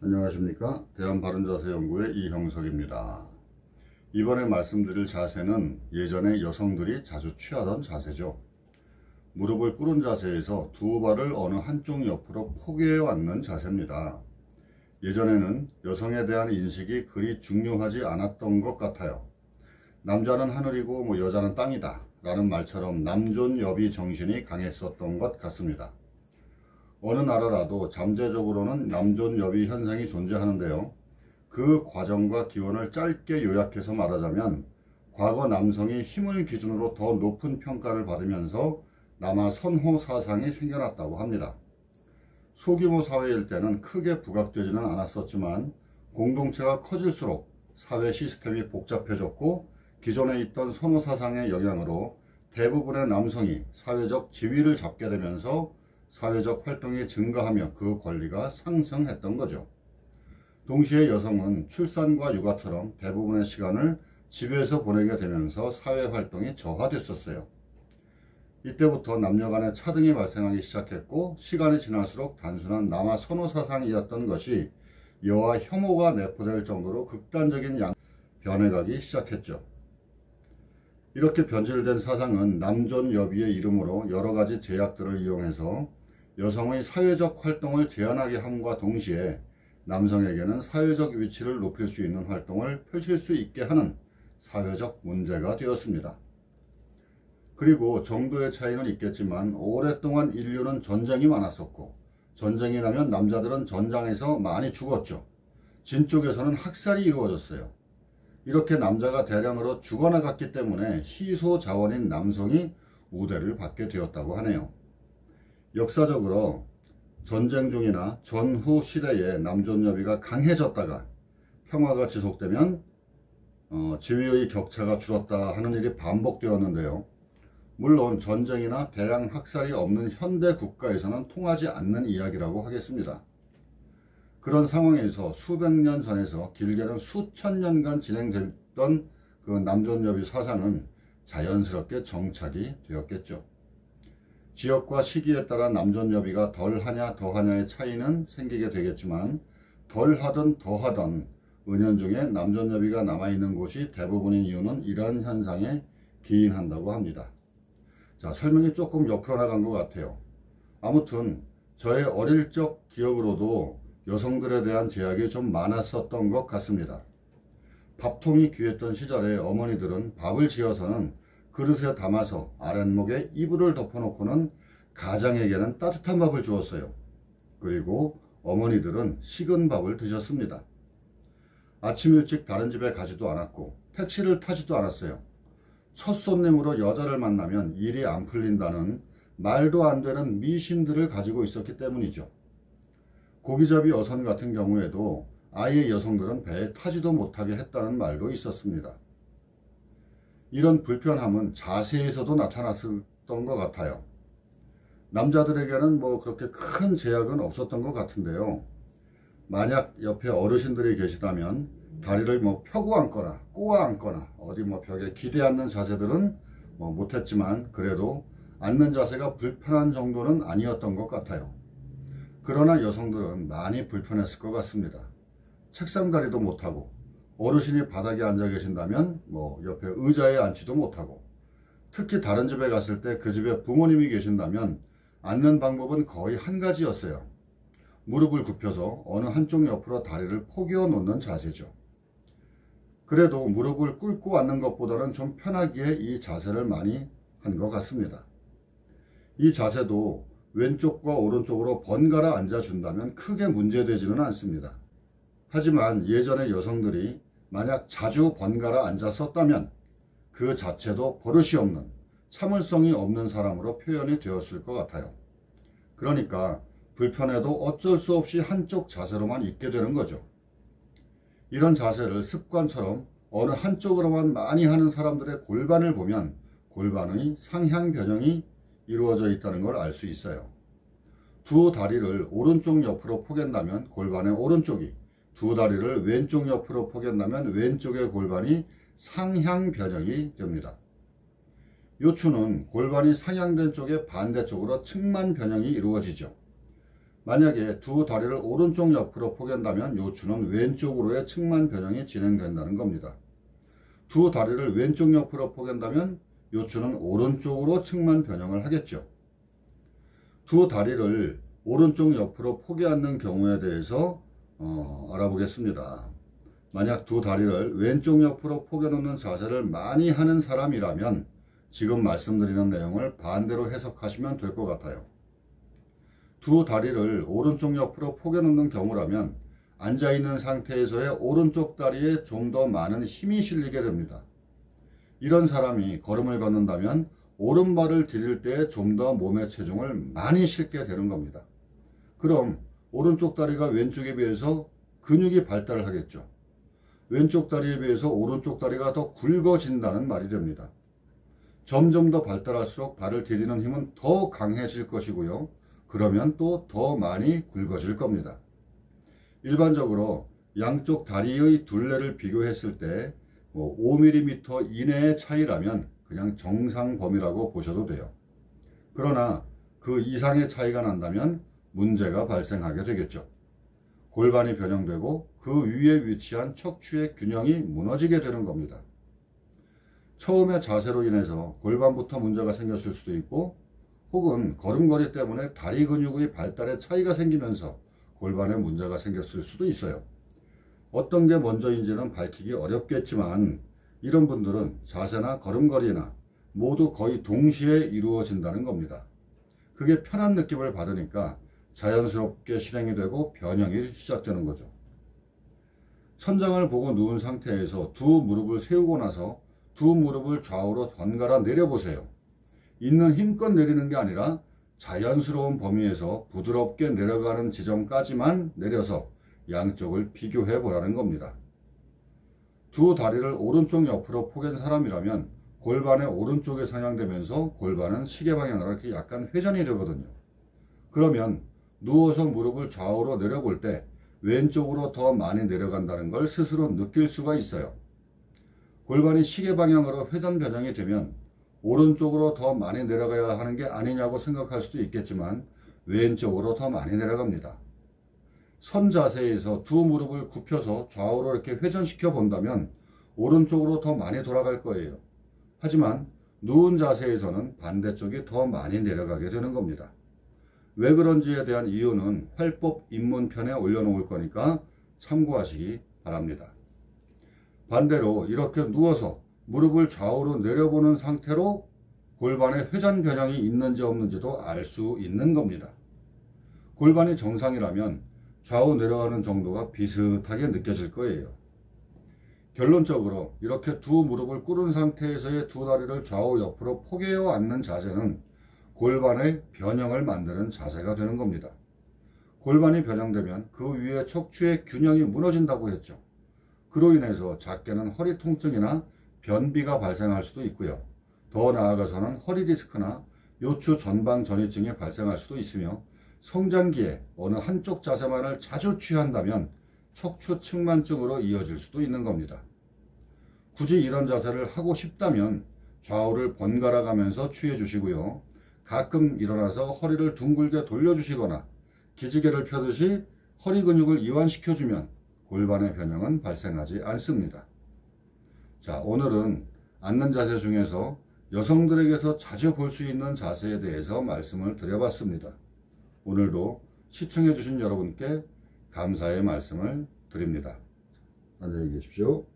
안녕하십니까. 대한바른자세연구의 이형석입니다. 이번에 말씀드릴 자세는 예전에 여성들이 자주 취하던 자세죠. 무릎을 꿇은 자세에서 두 발을 어느 한쪽 옆으로 포개해 왔는 자세입니다. 예전에는 여성에 대한 인식이 그리 중요하지 않았던 것 같아요. 남자는 하늘이고 여자는 땅이다 라는 말처럼 남존여비 정신이 강했었던 것 같습니다. 어느 나라라도 잠재적으로는 남존여비 현상이 존재하는데요. 그 과정과 기원을 짧게 요약해서 말하자면 과거 남성이 힘을 기준으로 더 높은 평가를 받으면서 남아 선호 사상이 생겨났다고 합니다. 소규모 사회일 때는 크게 부각되지는 않았었지만 공동체가 커질수록 사회 시스템이 복잡해졌고 기존에 있던 선호 사상의 영향으로 대부분의 남성이 사회적 지위를 잡게 되면서 사회적 활동이 증가하며 그 권리가 상승했던 거죠. 동시에 여성은 출산과 육아처럼 대부분의 시간을 집에서 보내게 되면서 사회활동이 저하됐었어요. 이때부터 남녀 간의 차등이 발생하기 시작했고 시간이 지날수록 단순한 남아 선호 사상이었던 것이 여와 혐오가 내포될 정도로 극단적인 변해가기 시작했죠. 이렇게 변질된 사상은 남존여비의 이름으로 여러가지 제약들을 이용해서 여성의 사회적 활동을 제한하게 함과 동시에 남성에게는 사회적 위치를 높일 수 있는 활동을 펼칠 수 있게 하는 사회적 문제가 되었습니다. 그리고 정도의 차이는 있겠지만 오랫동안 인류는 전쟁이 많았었고 전쟁이 나면 남자들은 전장에서 많이 죽었죠. 진 쪽에서는 학살이 이루어졌어요. 이렇게 남자가 대량으로 죽어나갔기 때문에 희소 자원인 남성이 우대를 받게 되었다고 하네요. 역사적으로 전쟁 중이나 전후 시대에 남존여비가 강해졌다가 평화가 지속되면 지위의 격차가 줄었다 하는 일이 반복되었는데요. 물론 전쟁이나 대량 학살이 없는 현대 국가에서는 통하지 않는 이야기라고 하겠습니다. 그런 상황에서 수백 년 전에서 길게는 수천 년간 진행됐던 그 남존여비 사상은 자연스럽게 정착이 되었겠죠. 지역과 시기에 따라 남존여비가 덜하냐 더하냐의 차이는 생기게 되겠지만 덜하든 더하든 은연중에 남존여비가 남아있는 곳이 대부분인 이유는 이런 현상에 기인한다고 합니다. 자, 설명이 조금 옆으로 나간 것 같아요. 아무튼 저의 어릴 적 기억으로도 여성들에 대한 제약이 좀 많았었던 것 같습니다. 밥통이 귀했던 시절에 어머니들은 밥을 지어서는 그릇에 담아서 아랫목에 이불을 덮어놓고는 가장에게는 따뜻한 밥을 주었어요. 그리고 어머니들은 식은 밥을 드셨습니다. 아침 일찍 다른 집에 가지도 않았고 택시를 타지도 않았어요. 첫 손님으로 여자를 만나면 일이 안 풀린다는 말도 안 되는 미신들을 가지고 있었기 때문이죠. 고기잡이 어선 같은 경우에도 아예 여성들은 배에 타지도 못하게 했다는 말도 있었습니다. 이런 불편함은 자세에서도 나타났었던 것 같아요. 남자들에게는 그렇게 큰 제약은 없었던 것 같은데요. 만약 옆에 어르신들이 계시다면 다리를 펴고 앉거나 꼬아 앉거나 어디 벽에 기대 앉는 자세들은 못했지만 그래도 앉는 자세가 불편한 정도는 아니었던 것 같아요. 그러나 여성들은 많이 불편했을 것 같습니다. 책상다리도 못하고 어르신이 바닥에 앉아 계신다면 옆에 의자에 앉지도 못하고 특히 다른 집에 갔을 때 그 집에 부모님이 계신다면 앉는 방법은 거의 한 가지였어요. 무릎을 굽혀서 어느 한쪽 옆으로 다리를 포개어 놓는 자세죠. 그래도 무릎을 꿇고 앉는 것보다는 좀 편하기에 이 자세를 많이 한 것 같습니다. 이 자세도 왼쪽과 오른쪽으로 번갈아 앉아준다면 크게 문제되지는 않습니다. 하지만 예전의 여성들이 만약 자주 번갈아 앉았었다면 그 자체도 버릇이 없는 참을성이 없는 사람으로 표현이 되었을 것 같아요. 그러니까 불편해도 어쩔 수 없이 한쪽 자세로만 있게 되는 거죠. 이런 자세를 습관처럼 어느 한쪽으로만 많이 하는 사람들의 골반을 보면 골반의 상향 변형이 이루어져 있다는 걸 알 수 있어요. 두 다리를 오른쪽 옆으로 포갠다면 골반의 오른쪽이, 두 다리를 왼쪽 옆으로 포갠다면 왼쪽의 골반이 상향 변형이 됩니다. 요추는 골반이 상향된 쪽의 반대쪽으로 측만 변형이 이루어지죠. 만약에 두 다리를 오른쪽 옆으로 포갠다면 요추는 왼쪽으로의 측만 변형이 진행된다는 겁니다. 두 다리를 왼쪽 옆으로 포갠다면 요추는 오른쪽으로 측만 변형을 하겠죠. 두 다리를 오른쪽 옆으로 포개앉는 경우에 대해서 알아보겠습니다. 만약 두 다리를 왼쪽 옆으로 포개놓는 자세를 많이 하는 사람이라면 지금 말씀드리는 내용을 반대로 해석하시면 될 것 같아요. 두 다리를 오른쪽 옆으로 포개놓는 경우라면 앉아있는 상태에서의 오른쪽 다리에 좀 더 많은 힘이 실리게 됩니다. 이런 사람이 걸음을 걷는다면 오른발을 디딜 때 좀 더 몸의 체중을 많이 싣게 되는 겁니다. 그럼 오른쪽 다리가 왼쪽에 비해서 근육이 발달을 하겠죠. 왼쪽 다리에 비해서 오른쪽 다리가 더 굵어진다는 말이 됩니다. 점점 더 발달할수록 발을 디디는 힘은 더 강해질 것이고요. 그러면 또 더 많이 굵어질 겁니다. 일반적으로 양쪽 다리의 둘레를 비교했을 때 5mm 이내의 차이라면 그냥 정상 범위라고 보셔도 돼요. 그러나 그 이상의 차이가 난다면 문제가 발생하게 되겠죠. 골반이 변형되고 그 위에 위치한 척추의 균형이 무너지게 되는 겁니다. 처음의 자세로 인해서 골반부터 문제가 생겼을 수도 있고 혹은 걸음걸이 때문에 다리 근육의 발달에 차이가 생기면서 골반에 문제가 생겼을 수도 있어요. 어떤 게 먼저인지는 밝히기 어렵겠지만 이런 분들은 자세나 걸음걸이나 모두 거의 동시에 이루어진다는 겁니다. 그게 편한 느낌을 받으니까 자연스럽게 실행이 되고 변형이 시작되는 거죠. 천장을 보고 누운 상태에서 두 무릎을 세우고 나서 두 무릎을 좌우로 번갈아 내려보세요. 있는 힘껏 내리는 게 아니라 자연스러운 범위에서 부드럽게 내려가는 지점까지만 내려서 양쪽을 비교해 보라는 겁니다. 두 다리를 오른쪽 옆으로 포갠 사람이라면 골반의 오른쪽에 상향되면서 골반은 시계 방향으로 이렇게 약간 회전이 되거든요. 그러면 누워서 무릎을 좌우로 내려볼 때 왼쪽으로 더 많이 내려간다는 걸 스스로 느낄 수가 있어요. 골반이 시계 방향으로 회전 변형이 되면 오른쪽으로 더 많이 내려가야 하는 게 아니냐고 생각할 수도 있겠지만 왼쪽으로 더 많이 내려갑니다. 선 자세에서 두 무릎을 굽혀서 좌우로 이렇게 회전시켜 본다면 오른쪽으로 더 많이 돌아갈 거예요. 하지만 누운 자세에서는 반대쪽이 더 많이 내려가게 되는 겁니다. 왜 그런지에 대한 이유는 활법 입문편에 올려놓을 거니까 참고하시기 바랍니다. 반대로 이렇게 누워서 무릎을 좌우로 내려보는 상태로 골반의 회전 변형이 있는지 없는지도 알 수 있는 겁니다. 골반이 정상이라면 좌우 내려가는 정도가 비슷하게 느껴질 거예요. 결론적으로 이렇게 두 무릎을 꿇은 상태에서의 두 다리를 좌우 옆으로 포개어 앉는 자세는 골반의 변형을 만드는 자세가 되는 겁니다. 골반이 변형되면 그 위에 척추의 균형이 무너진다고 했죠. 그로 인해서 작게는 허리 통증이나 변비가 발생할 수도 있고요. 더 나아가서는 허리 디스크나 요추 전방 전이증이 발생할 수도 있으며 성장기에 어느 한쪽 자세만을 자주 취한다면 척추 측만증으로 이어질 수도 있는 겁니다. 굳이 이런 자세를 하고 싶다면 좌우를 번갈아 가면서 취해 주시고요. 가끔 일어나서 허리를 둥글게 돌려주시거나 기지개를 펴듯이 허리 근육을 이완시켜주면 골반의 변형은 발생하지 않습니다. 자, 오늘은 앉는 자세 중에서 여성들에게서 자주 볼 수 있는 자세에 대해서 말씀을 드려봤습니다. 오늘도 시청해 주신 여러분께 감사의 말씀을 드립니다. 안녕히 계십시오.